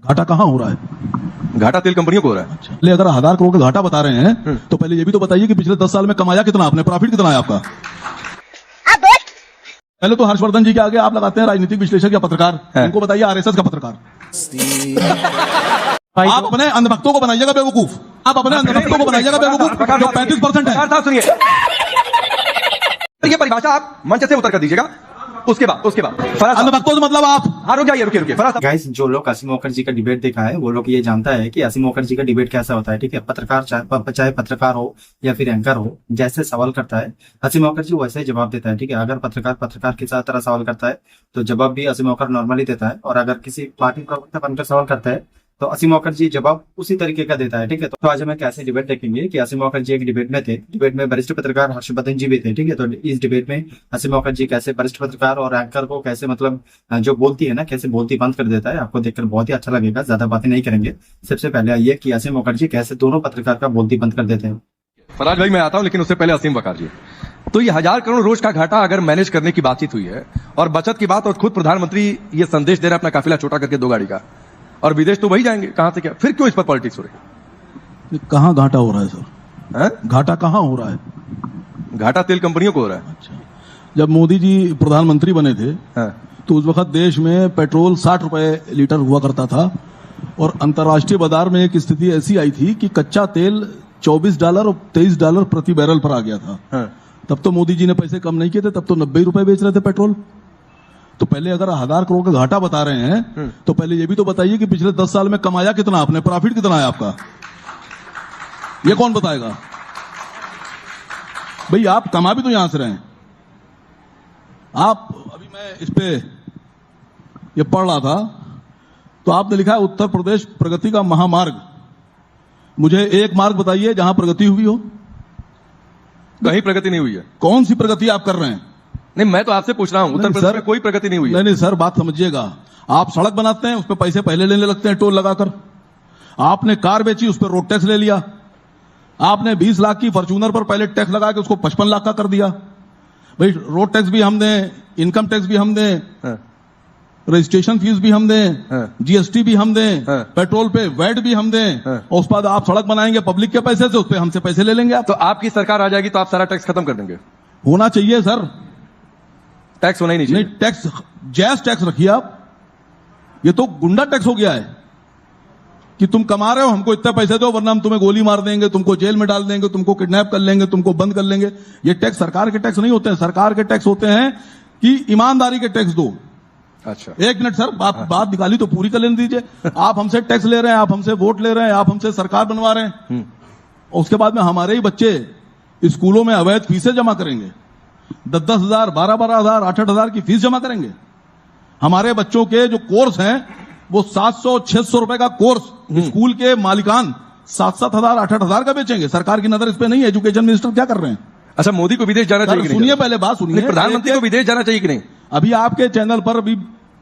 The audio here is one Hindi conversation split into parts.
घाटा कहाँ हो रहा है? घाटा तेल कंपनियों को हो रहा है। अच्छा, ले अगर 1000 करोड़ का घाटा बता रहे हैं तो पहले ये भी तो बताइए कि पिछले 10 साल में कमाया कितना आपने, प्रॉफिट कितना है आपका? पहले तो हर्षवर्धन जी के आगे आप लगाते हैं राजनीतिक विश्लेषक या पत्रकार, उनको बताइए आरएसएस का पत्रकार। आप अपने अंधभक्तों को बनाइएगा बेवकूफ, आप अपने अंधभक्तों को बनाइएगा बेवकूफ जो 35% है। सुनिए, ये परिभाषा आप मंच से उतर कर दीजिएगा। उसके बाद अंधभक्तों से मतलब आप? हाँ, रुकिए गाइस, जो लोग असीम मुखर्जी का डिबेट देखा है वो लोग ये जानता है कि असीम मुखर्जी का डिबेट कैसा होता है। ठीक है, पत्रकार चाहे पत्रकार हो या फिर एंकर हो, जैसे सवाल करता है असीम मुखर्जी वैसे ही जवाब देता है। ठीक है, अगर पत्रकार की तरह सवाल करता है तो जवाब भी असीम मुखर्जी नॉर्मली देता है, और अगर किसी पार्टी प्रवक्ता बनकर सवाल करता है तो असीम मुखर्जी जवाब उसी तरीके का देता है। ठीक है, तो आज हम कैसे डिबेट देखेंगे कि असीम मुखर्जी एक डिबेट में थे, डिबेट में वरिष्ठ पत्रकार हर्षवर्धन जी भी थे। ठीक है, तो इस डिबेट में असीम मुखर्जी कैसे वरिष्ठ पत्रकार और एंकर को कैसे मतलब जो बोलती है ना, कैसे बोलती बंद कर देता है, आपको देखकर बहुत ही अच्छा लगेगा। ज्यादा बातें नहीं करेंगे, सबसे पहले आइए कि असीम मुखर्जी कैसे दोनों पत्रकार का बोलती बंद कर देते हैं। फराज भाई मैं आता हूं, लेकिन उससे पहले असीम मुखर्जी। तो ये 1000 करोड़ रोज का घाटा अगर मैनेज करने की बातचीत हुई है और बचत की बात, और खुद प्रधानमंत्री ये संदेश दे रहे हैं अपना काफिला छोटा करके 2 गाड़ी का, और विदेश तो वही जाएंगे, कहां से क्या, फिर क्यों इस पर पॉलिटिक्स हो रही? कहाँ घाटा हो रहा है सर? घाटा कहाँ हो रहा है? घाटा तेल कंपनियों को हो रहा है। अच्छा, जब मोदी जी प्रधानमंत्री बने थे तो उस वक्त देश में पेट्रोल 60 रुपए लीटर हुआ करता था, और अंतर्राष्ट्रीय बाजार में एक स्थिति ऐसी आई थी कि कच्चा तेल $24 और $23 प्रति बैरल पर आ गया था। तब तो मोदी जी ने पैसे कम नहीं किए थे, तब तो 90 रुपए बेच रहे थे पेट्रोल। तो पहले अगर 1000 करोड़ का घाटा बता रहे हैं तो पहले ये भी तो बताइए कि पिछले 10 साल में कमाया कितना आपने, प्रॉफिट कितना है आपका? ये कौन बताएगा भाई? आप कमा भी तो यहां से रहे हैं। आप अभी मैं इस पे ये पढ़ रहा था तो आपने लिखा है उत्तर प्रदेश प्रगति का महामार्ग। मुझे एक मार्ग बताइए जहां प्रगति हुई हो। कहीं प्रगति नहीं हुई है। कौन सी प्रगति आप कर रहे हैं? नहीं, मैं तो आपसे पूछ रहा हूं, उत्तर प्रदेश में कोई प्रगति नहीं हुई है। नहीं सर, बात समझिएगा। आप सड़क बनाते हैं, उस पर पैसे पहले लेने लगते हैं टोल लगाकर। आपने कार बेची, उस पर रोड टैक्स ले लिया। आपने 20 लाख की फॉर्च्यूनर पर पहले टैक्स लगा के उसको 55 लाख का कर दिया। भाई रोड टैक्स भी हम दें, इनकम टैक्स भी हम दें, रजिस्ट्रेशन फीस भी हम दें, जीएसटी भी हम दें, पेट्रोल पे वैट भी हम दें, और उस बाद आप सड़क बनाएंगे पब्लिक के पैसे से, उस पर हमसे पैसे ले लेंगे आप। तो आपकी सरकार आ जाएगी तो आप सारा टैक्स खत्म कर देंगे? होना चाहिए सर, टैक्स होना ही नहीं चाहिए। नहीं, टैक्स जैस टैक्स रखिए आप। ये तो गुंडा टैक्स हो गया है कि तुम कमा रहे हो, हमको इतने पैसे दो वरना हम तुम्हें गोली मार देंगे, तुमको जेल में डाल देंगे, तुमको किडनैप कर लेंगे, तुमको बंद कर लेंगे। ये टैक्स सरकार के टैक्स नहीं होते हैं। सरकार के टैक्स होते हैं कि ईमानदारी के टैक्स दो। अच्छा, एक मिनट सर, बात निकाली तो पूरी कर लेने दीजिए। आप हमसे टैक्स ले रहे हैं, आप हमसे वोट ले रहे हैं, आप हमसे सरकार बनवा रहे हैं, और उसके बाद में हमारे ही बच्चे स्कूलों में अवैध फीसें जमा करेंगे। 10-10 हजार, 12-12 हजार, 8-8 हजार की फीस जमा करेंगे। हमारे बच्चों के जो कोर्स हैं वो 700-600 रुपए का कोर्स स्कूल के मालिकान 7-7 हजार, 8-8 हजार का बेचेंगे। सरकार की नजर इस पे नहीं है। एजुकेशन मिनिस्टर क्या कर रहे हैं? अच्छा, मोदी को विदेश जाना चाहिए कि नहीं? सुनिए, पहले बात सुनिए। प्रधानमंत्री को विदेश जाना चाहिए कि नहीं? अभी आपके चैनल पर अभी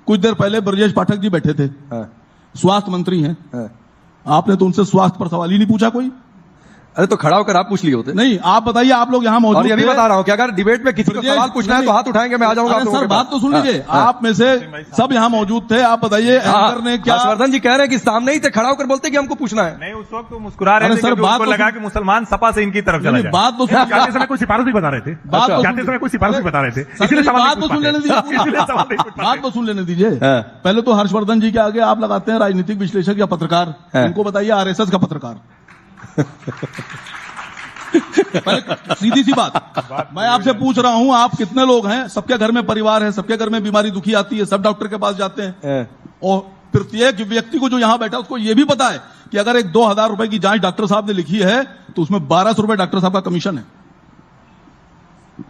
कुछ देर पहले ब्रजेश पाठक जी बैठे थे, स्वास्थ्य मंत्री हैं। आपने तो उनसे स्वास्थ्य पर सवाल ही नहीं पूछा कोई। अरे तो खड़ा होकर आप पूछ लिए होते। नहीं, आप बताइए, आप लोग यहाँ मौजूद और ये भी बता रहा हूँ कि अगर डिबेट में किसी को सवाल पूछना है तो हाथ उठाएंगे, मैं आ जाऊंगा। सर बात तो सुन लीजिए। आप में से सब यहाँ मौजूद थे, आप बताइए एंकर ने क्या? हर्षवर्धन जी कह रहे हैं कि सामने ही थे, खड़ा होकर बोलते कि हमको पूछना है। नहीं, उस वक्त तो मुस्कुरा रहे थे, सर बात तो लगा कि मुसलमान सपा से इनकी तरफ चला जाए। बात तो जाते समय कोई सिफारिश भी बता रहे थे, जाते समय कोई सिफारिश भी बता रहे थे, इसलिए बात तो सुन लेने दीजिए। बात तो सुन लेने दीजिए। पहले तो हर्षवर्धन जी के आगे आप लगाते हैं राजनीतिक विश्लेषक या पत्रकार, उनको बताइए आरएसएस का पत्रकार। सीधी सी बात, मैं आपसे पूछ रहा हूं, आप कितने लोग हैं? सबके घर में परिवार है, सबके घर में बीमारी दुखी आती है, सब डॉक्टर के पास जाते हैं, और प्रत्येक व्यक्ति को जो यहां बैठा उसको यह भी पता है कि अगर एक 2000 रुपए की जांच डॉक्टर साहब ने लिखी है तो उसमें 1200 रुपए डॉक्टर साहब का कमीशन है।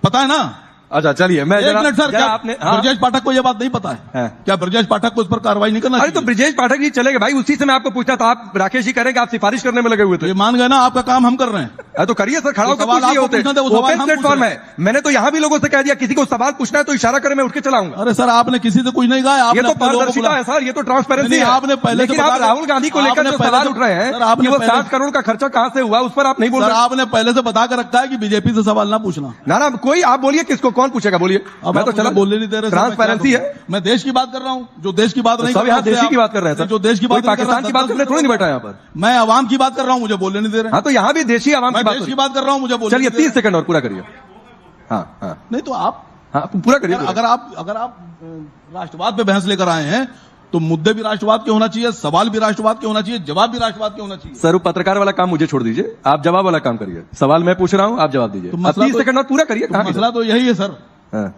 पता है ना? अच्छा चलिए, मैं एक मिनट सर, क्या आपने ब्रजेश पाठक को यह बात नहीं पता है? क्या ब्रजेश पाठक को इस पर कार्रवाई नहीं करना? अरे तो ब्रजेश पाठक जी चले गए भाई, उसी से मैं आपको पूछता था। आप राकेश जी कह रहे हैं कि आप सिफारिश करने में लगे हुए थे। ये मान गए ना, आपका काम हम कर रहे हैं। तो करिए सर, खड़ा होकर सवाल पूछिए, आपको होते पूछना था, वो सवाल ओपन हम प्लेटफॉर्म पूछ है। मैंने तो यहाँ भी लोगों से कह दिया, किसी को सवाल पूछना है तो इशारा करे, मैं उठ के चलाऊंगा। अरे सर, आपने किसी से कुछ नहीं कहा, ये आपने तो अपने लोगों को पारदर्शिता बुला- है सर, ये तो ट्रांसपेरेंसी है। आपने पहले लेकिन तो आप बता- राहुल गांधी को लेकर आपने जो पहले सवाल तो- उठ रहे सर, हैं आपने कि वो पहले- 7 करोड़ का खर्चा कहां से हुआ, उस पर आप नहीं बोल सर, रहे। आपने पहले से बता कर रखा है कि बीजेपी से सवाल ना पूछना। ना कोई आप बोलिए, किसको कौन पूछेगा, बोलिए। अब मैं तो आप मुझे चला, बोलने नहीं दे रहे सर, मैं क्या ट्रांसपेरेंसी करूं? है। मैं देश की बात कर रहा हूँ, जो देश की बात नहीं सब कर यहाँ रहा, उससे देशी की आप- बात कर रहे हैं सर, जो देश की कोई बात नहीं कर पाकिस्तान रहा, की बात करने थोड़ी नहीं बैठा यहाँ पर। मैं आवाम की बात कर रहा हूँ, मुझे बोलने नहीं दे रहे। हाँ, तो यहाँ भी देशी आवाम की मैं बात देश हो की रही बात कर रहा हूँ, मुझे है। बोलने चलिए नहीं दे 30 सेकंड और पूरा करिए। हाँ हाँ रहे। नहीं तो आप हाँ, पूरा करिए। अगर आप राष्ट्रवाद पे बहस लेकर आए हैं तो मुद्दे भी राष्ट्रवाद के होना चाहिए, सवाल भी राष्ट्रवाद के होना चाहिए, जवाब भी राष्ट्रवाद के होना चाहिए। सर, पत्रकार वाला काम मुझे छोड़ दीजिए, आप जवाब वाला काम करिए। सवाल मैं पूछ रहा हूँ, आप जवाब दीजिए। तो मसला 30 सेकंड और पूरा करिए। तो मसला तो यही है सर। हाँ।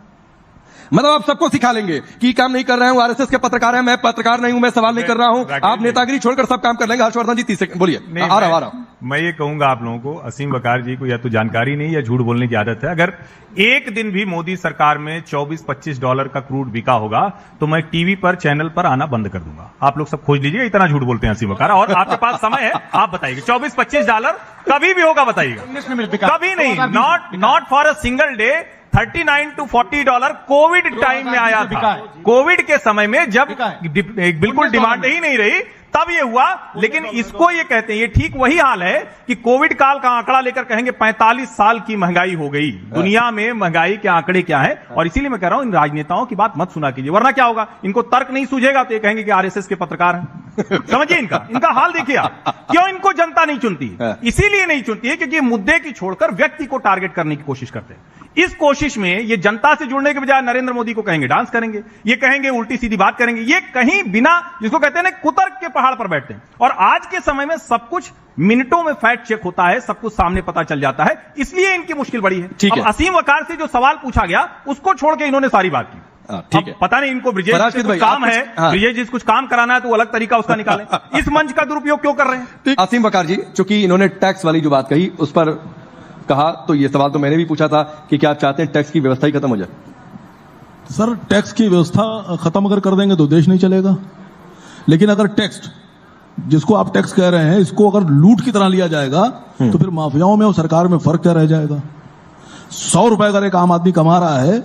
मतलब आप सबको सिखा लेंगे कि काम नहीं कर रहे हैं, आरएसएस के पत्रकार हैं, मैं पत्रकार नहीं हूं, मैं सवाल नहीं कर रहा हूं, आप नेतागिरी छोड़कर सब काम कर लेंगे। हर्षवर्धन जी 30 सेकंड बोलिए। आ रहा हूं। मैं ये कहूंगा आप लोगों को, असीम वकार जी को या तो जानकारी नहीं या झूठ बोलने की आदत है। अगर एक दिन भी मोदी सरकार में $24-25 का क्रूड बिका होगा तो मैं टीवी पर चैनल पर आना बंद कर दूंगा। आप लोग सब खोज लीजिए, इतना झूठ बोलते हैं असीम वकार। और आपके पास समय है, आप बताइए $24-25 कभी भी होगा, बताइएगा। कभी नहीं, not for a single day. $39 to $40 Covid time में आया था। कोविड के समय में जब बिल्कुल डिमांड ही नहीं रही तब ये हुआ। लेकिन इसको ये कहते हैं, ये ठीक वही हाल है कि कोविड काल का आंकड़ा लेकर कहेंगे 45 साल की महंगाई हो गई। दुनिया में महंगाई के आंकड़े क्या है? और इसीलिए मैं कह रहा हूं, इन राजनेताओं की बात मत सुना कीजिए, वरना क्या होगा, इनको तर्क नहीं सूझेगा तो ये कहेंगे कि आरएसएस के पत्रकार हैं। समझिए इनका हाल देखिए आप। क्यों इनको जनता नहीं चुनती? इसीलिए नहीं चुनती है क्योंकि मुद्दे की छोड़कर व्यक्ति को टारगेट करने की कोशिश करते हैं। इस कोशिश में ये जनता से जुड़ने के बजाय नरेंद्र मोदी को कहेंगे डांस करेंगे, ये कहेंगे उल्टी सीधी बात करेंगे, ये कहीं बिना, जिसको कहते हैं ना, कुतर्क के पहाड़ पर बैठते हैं। और आज के समय में सब कुछ मिनटों में फैक्ट चेक होता है, सब कुछ सामने पता चल जाता है, इसलिए इनकी मुश्किल बड़ी है। ठीक है। अब असीम वकार से जो सवाल पूछा गया उसको छोड़ के इन्होंने सारी बात की। ठीक है। पता नहीं इनको ब्रिजेश जी से कुछ काम है, ब्रिजेश जी से कुछ काम कराना है तो वो अलग तरीका उसका निकालें। इस मंच का दुरुपयोग क्यों कर रहे हैं? असीम वकार जी, चूंकि इन्होंने टैक्स वाली जो बात कही उस पर कहा, तो ये सवाल तो मैंने भी पूछा था कि क्या आप चाहते हैं टैक्स की व्यवस्था ही खत्म हो जाए? सर, टैक्स की व्यवस्था खत्म अगर कर देंगे तो देश नहीं चलेगा। लेकिन अगर टैक्स, जिसको आप टैक्स कह रहे हैं, इसको अगर लूट की तरह लिया जाएगा तो फिर माफियाओं में और सरकार में फर्क क्या रह जाएगा? 100 रुपए अगर एक आम आदमी कमा रहा है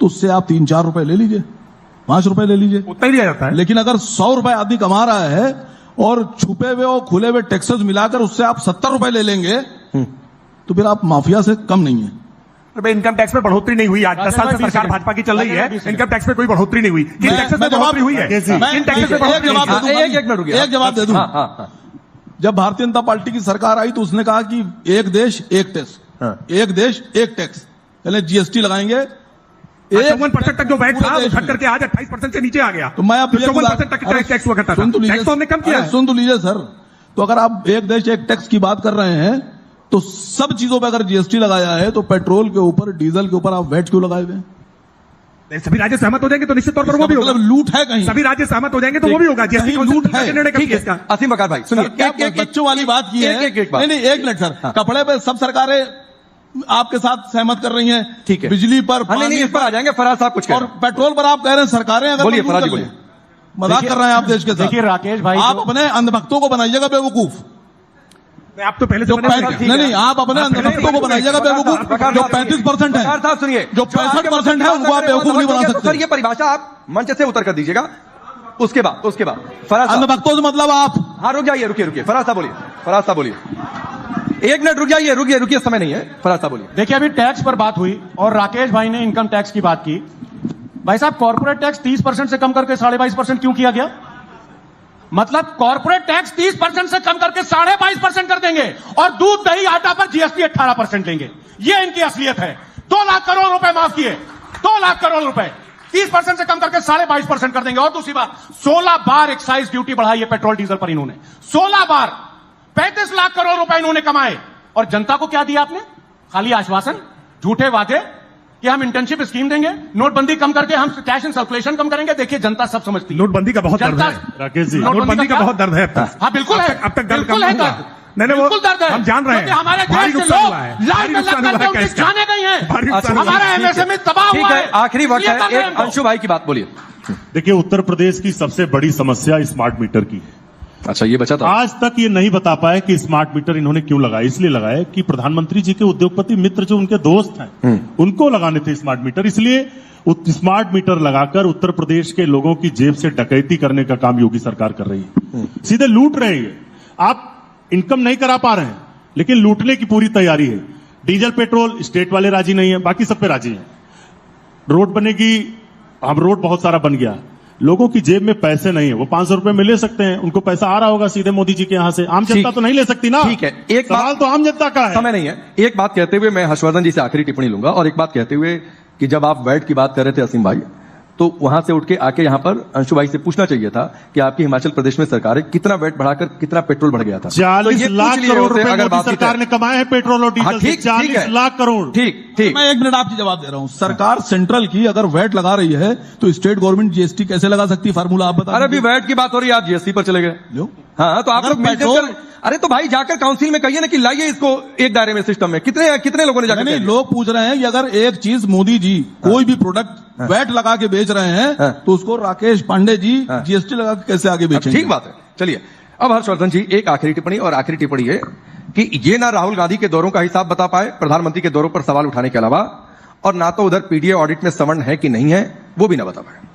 तो उससे आप 3-4 रुपए ले लीजिए, 5 रुपए ले लीजिए, उतना ही लिया जाता है। लेकिन अगर 100 रुपए आदमी कमा रहा है और छुपे हुए और खुले हुए टैक्सेस मिलाकर उससे आप 70 रुपए ले लेंगे तो फिर आप माफिया से कम नहीं है। इनकम टैक्स में बढ़ोतरी नहीं हुई। आज 10 साल से सरकार भाजपा की चल रही है, इनकम टैक्स में कोई बढ़ोतरी नहीं हुई। किन टैक्सेस में बढ़ोतरी हुई है? किन टैक्सेस में बढ़ोतरी हुई है? एक जवाब दे दूं। जब भारतीय जनता पार्टी की सरकार आई तो उसने कहा कि एक देश एक टैक्स, एक देश एक टैक्स, पहले जीएसटी लगाएंगे। 54% तक जो वैट था वो घट करके आज 28% से नीचे आ गया। तो मैं अब 54% तक टैक्स हुआ करता था। सुन तो लीजिए, टैक्स तो हमने कम किया है। सुन तो लीजिए सर, तो अगर आप एक देश एक टैक्स की बात कर रहे हैं तो सब चीजों पे अगर जीएसटी लगाया है तो पेट्रोल के ऊपर, डीजल के ऊपर आप वैट क्यों लगाए हुए हैं? सभी राज्य सहमत हो जाएंगे तो निश्चित तौर पर वो भी होगा। मतलब लूट है कहीं, सभी राज्य सहमत हो जाएंगे तो वो भी होगा। जीएसटी लूट है। निर्णय कब किया इसका? असीम वकार भाई सुनिए, बच्चों वाली बात की है। नहीं, एक मिनट सर, कपड़े पे सब सरकारें आपके साथ सहमत कर रही हैं, ठीक है। बिजली पर, नहीं, इस पर आ जाएंगे। फराज साहब कुछ और पेट्रोल पर आप कह रहे हैं सरकारें अगर बोलिए, मंजूर फराज जी कर लें। बोलिए। मजाक कर रहे हैं आप देश के साथ। देखिए राकेश भाई, आप अपने अंधभक्तों को बनाइएगा बेवकूफ। आप तो पहले जो नहीं, आप अपने अंधभक्तों को बनाइएगा बेवकूफ। जो 35% है, साहब सुनिए, जो 65% है उनको आप बेवकूफ नहीं बना सकते। सर ये परिभाषा आप मंच से उतर कर दीजिएगा। उसके बाद फराज साहब, अंधभक्तों से मतलब आप, हाँ रुक जाइए, रुकिए। फराज साहब बोलिए। एक मिनट रुक जाइए, रुकिए, समय नहीं है। फराज साहब बोलिए। देखिए अभी टैक्स पर बात हुई और राकेश भाई ने इनकम टैक्स की बात की। भाई साहब, कॉर्पोरेट टैक्स 30% से कम करके 22.5% क्यों किया गया? मतलब कॉर्पोरेट टैक्स 30% से कम करके 22.5% कर देंगे और दूध दही आटा पर जीएसटी 18% लेंगे। ये इनकी असलियत है। 2 लाख करोड़ रुपए माफ किए, 2 लाख करोड़ रुपए 30% से कम करके 22.5% कर देंगे। और दूसरी बात, 16 बार एक्साइज ड्यूटी बढ़ाई है पेट्रोल डीजल पर इन्होंने, 16 बार, 35 लाख करोड़ रुपए इन्होंने कमाए। और जनता को क्या दिया आपने? खाली आश्वासन, झूठे वादे कि हम इंटर्नशिप स्कीम देंगे, नोटबंदी कम करके हम कैश इन सर्कुलेशन कम करेंगे। देखिए जनता सब समझती है। नोटबंदी का बहुत दर्द है राकेश जी, नोटबंदी का बहुत दर्द है अब तक। हाँ बिल्कुल है, अब तक दर्द बिल्कुल कम है, हुआ। नहीं, वो बिल्कुल दर्द है। हम जान रहे हैं, क्योंकि हमारे भारी देश के नुकसान लोग हुआ है, लाइन भारी में नुकसान लग हुआ करके है उनकी इसका। जाने गई हैं। भारी नुकसान हुआ हमारा है। एमएसएमई तबाह ठीक हुआ है, है। आखिरी वक्त इसलिए है, कर रहे एक हैं अंशु भाई की बात बोलिए। देखिए, उत्तर प्रदेश की सबसे बड़ी समस्या स्मार्ट मीटर की है। अच्छा, ये बचा था। आज तक ये नहीं बता पाए कि स्मार्ट मीटर इन्होंने क्यों लगाया। इसलिए लगाया कि प्रधानमंत्री जी के उद्योगपति मित्र जो उनके दोस्त हैं उनको लगाने थे स्मार्ट मीटर, इसलिए स्मार्ट मीटर लगाकर उत्तर प्रदेश के लोगों की जेब से डकैती करने का काम योगी सरकार कर रही है। सीधे लूट रहे हैं। आप इनकम नहीं करा पा रहे हैं लेकिन लूटने की पूरी तैयारी है। डीजल पेट्रोल स्टेट वाले राजी नहीं है, बाकी सब पे राजी है। रोड बनेगी, हम रोड बहुत सारा बन गया, लोगों की जेब में पैसे नहीं है, वो 500 रुपए में ले सकते हैं, उनको पैसा आ रहा होगा सीधे मोदी जी के यहां से। आम जनता तो नहीं ले सकती ना। ठीक है, एक सवाल तो आम जनता का है। समय नहीं है। एक बात कहते हुए मैं हर्षवर्धन जी से आखिरी टिप्पणी लूंगा, और एक बात कहते हुए कि जब आप वैट की बात कर रहे थे असीम भाई, तो वहां से उठ के आके यहां पर अंशु भाई से पूछना चाहिए था कि आपकी हिमाचल प्रदेश में सरकार है, कितना वैट बढ़ाकर कितना पेट्रोल बढ़ गया था। 40 लाख करोड़ रुपए मोदी सरकार ने कमाए हैं पेट्रोल और डीजल से। 40 लाख करोड़। ठीक। मैं 1 मिनट आपकी जवाब दे रहा हूं। सरकार सेंट्रल की अगर वैट लगा रही है तो स्टेट गवर्नमेंट जीएसटी कैसे लगा सकती है? फार्मूला आप बता। अरे अभी वैट की बात हो रही है, आप जीएसटी पर चले गए। हाँ, तो आप लोग पेट्रोल, अरे तो भाई जाकर काउंसिल में कहिए ना कि लाइए इसको एक दायरे में, सिस्टम में। कितने लोगों ने जाकर नहीं, लोग पूछ रहे हैं कि अगर एक चीज मोदी जी कोई भी प्रोडक्ट वैट लगा के बेच रहे हैं तो उसको राकेश पांडे जी जीएसटी लगा के कैसे आगे बेचेंगे? ठीक बात है। चलिए, अब हर्षवर्धन जी एक आखिरी टिप्पणी, और आखिरी टिप्पणी है कि ये ना राहुल गांधी के दौरों का हिसाब बता पाए, प्रधानमंत्री के दौरों पर सवाल उठाने के अलावा, और ना तो उधर पीडीए ऑडिट में समन है कि नहीं है वो भी ना बता पाए।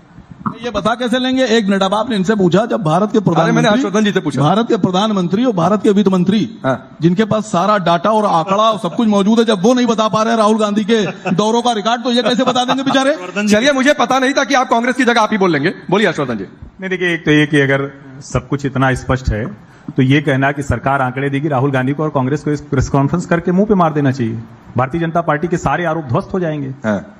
ये बता कैसे लेंगे? 1 मिनट। अब आपने इनसे पूछा, जब भारत के मैंने हर्षवर्धन जी से पूछा, भारत के प्रधानमंत्री और भारत के वित्त मंत्री जिनके पास सारा डाटा और आंकड़ा और सब कुछ मौजूद है, जब वो नहीं बता पा रहे हैं राहुल गांधी के दौरों का रिकॉर्ड, तो ये कैसे बता देंगे बेचारे? चलिए, मुझे पता नहीं था कि आप कांग्रेस की जगह आप ही बोल लेंगे। बोलिए हर्षवर्धन जी। नहीं, देखिए, एक तो ये कि अगर सब कुछ इतना स्पष्ट है तो ये कहना कि सरकार आंकड़े देगी, राहुल गांधी को और कांग्रेस को इस प्रेस कॉन्फ्रेंस करके मुंह पे मार देना चाहिए। भारतीय जनता पार्टी के सारे आरोप ध्वस्त हो जाएंगे।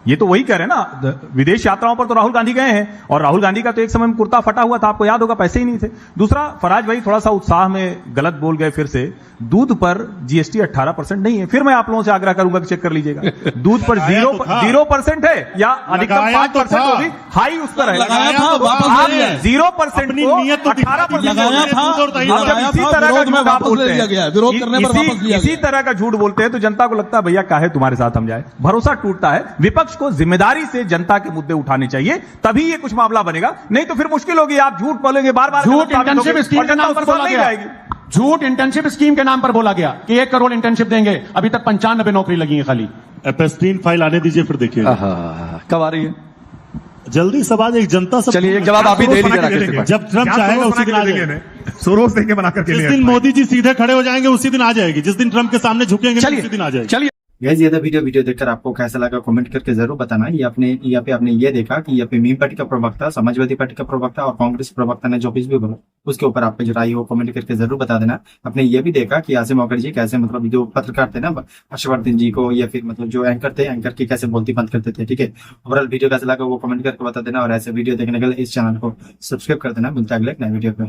ये तो वही कह रहे हैं ना, विदेश यात्राओं पर तो राहुल गांधी गए हैं, और राहुल गांधी का तो एक समय में कुर्ता फटा हुआ था, आपको याद होगा, पैसे ही नहीं थे। दूसरा, फराज भाई थोड़ा सा उत्साह में गलत बोल गए फिर से। दूध पर जीएसटी 18% नहीं है। फिर मैं आप लोगों से आग्रह करूंगा कि चेक कर लीजिएगा, दूध पर 0% है या अधिकतम 5% होगी, हाई उस पर है। 0% को 18% इसी तरह का झूठ बोलते हैं तो जनता को लगता है भैया काहे तुम्हारे साथ हम जाए, भरोसा टूटता है। विपक्ष को जिम्मेदारी से जनता के मुद्दे उठाने चाहिए, तभी ये कुछ मामला बनेगा, नहीं तो फिर मुश्किल होगी। आप झूठ बोलेंगे बार-बार, झूठ इंटर्नशिप स्कीम के नाम पर बोला गया, झूठ इंटर्नशिप स्कीम के नाम पर बोला गया कि 1 करोड़ इंटर्नशिप देंगे, अभी तक 95 नौकरी लगी है खाली। एपेस्टीन फाइल आने दीजिए, फिर देखिए कब आ रही है। जल्दी समाज एक जनता सब। चलिए, एक जवाब आप ही दे दीजिए। जब ट्रम्प चाहेगा उसी दिन आ जाएगा। सोरोस देके बना करके जिस दिन मोदी जी सीधे खड़े हो जाएंगे उसी दिन आ जाएगी, जिस दिन ट्रम्प के सामने झुकेंगे उसी दिन आ जाएगी। चलिए, गाइस, ये वीडियो देखकर आपको कैसा लगा कमेंट करके जरूर बताना। यहाँ पे आपने ये देखा कि यहाँ पे मीम पार्टी का प्रवक्ता, समाजवादी पार्टी का प्रवक्ता और कांग्रेस प्रवक्ता ने जो कुछ भी बोला उसके ऊपर आपका जो राय हो कमेंट करके जरूर बता देना। आपने ये भी देखा कि आसिम मुखर्जी कैसे मतलब जो पत्रकार थे ना हर्षवर्धन जी को, या फिर मतलब जो एंकर थे, एंकर की कैसे बोलती बंद करते थे। ठीक है, ओवरऑल वीडियो कैसा लगा वो कमेंट करके बता देना, और ऐसे वीडियो देखने के लिए इस चैनल को सब्सक्राइब कर देना। मिलता है अगले नए वीडियो पे।